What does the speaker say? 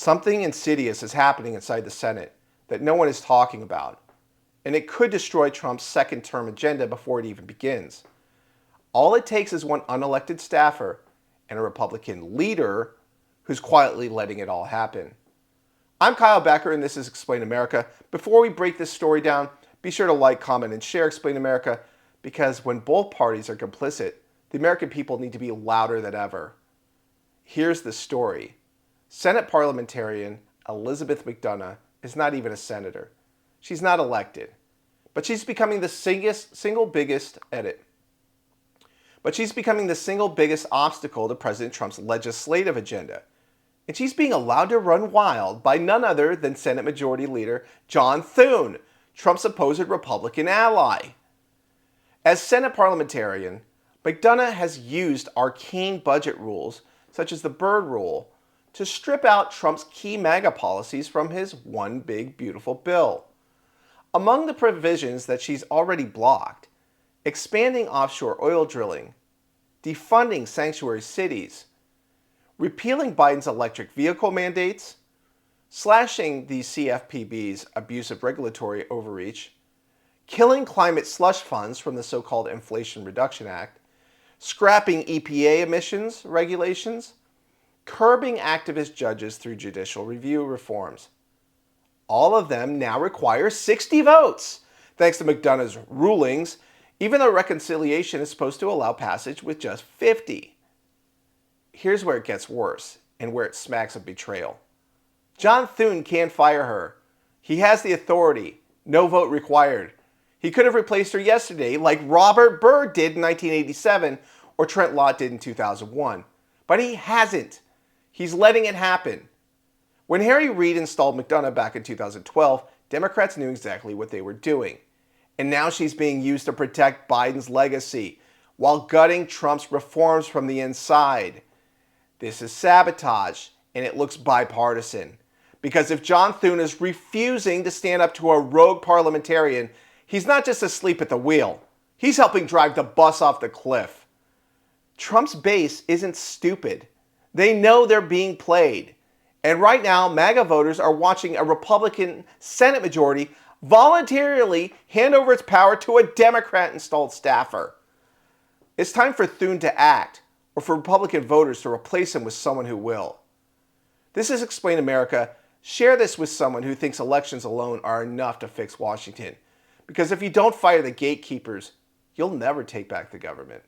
Something insidious is happening inside the Senate that no one is talking about, and it could destroy Trump's second-term agenda before it even begins. All it takes is one unelected staffer and a Republican leader who's quietly letting it all happen. I'm Kyle Becker, and this is Explain America. Before we break this story down, be sure to like, comment, and share Explain America, because when both parties are complicit, the American people need to be louder than ever. Here's the story. Senate parliamentarian Elizabeth McDonough is not even a senator. She's not elected, but she's becoming the single biggest obstacle to President Trump's legislative agenda. And she's being allowed to run wild by none other than Senate Majority Leader John Thune, Trump's supposed Republican ally. As Senate parliamentarian, McDonough has used arcane budget rules, such as the Byrd Rule, to strip out Trump's key MAGA policies from his one big beautiful bill. Among the provisions that she's already blocked, expanding offshore oil drilling, defunding sanctuary cities, repealing Biden's electric vehicle mandates, slashing the CFPB's abusive regulatory overreach, killing climate slush funds from the so-called Inflation Reduction Act, scrapping EPA emissions regulations, curbing activist judges through judicial review reforms. All of them now require 60 votes, thanks to McDonough's rulings, even though reconciliation is supposed to allow passage with just 50. Here's where it gets worse, and where it smacks of betrayal. John Thune can't fire her. He has the authority. No vote required. He could have replaced her yesterday, like Robert Byrd did in 1987, or Trent Lott did in 2001. But he hasn't. He's letting it happen. When Harry Reid installed McDonough back in 2012, Democrats knew exactly what they were doing. And now she's being used to protect Biden's legacy while gutting Trump's reforms from the inside. This is sabotage, and it looks bipartisan. Because if John Thune is refusing to stand up to a rogue parliamentarian, he's not just asleep at the wheel. He's helping drive the bus off the cliff. Trump's base isn't stupid. They know they're being played. And right now, MAGA voters are watching a Republican Senate majority voluntarily hand over its power to a Democrat-installed staffer. It's time for Thune to act, or for Republican voters to replace him with someone who will. This is Explain America. Share this with someone who thinks elections alone are enough to fix Washington. Because if you don't fire the gatekeepers, you'll never take back the government.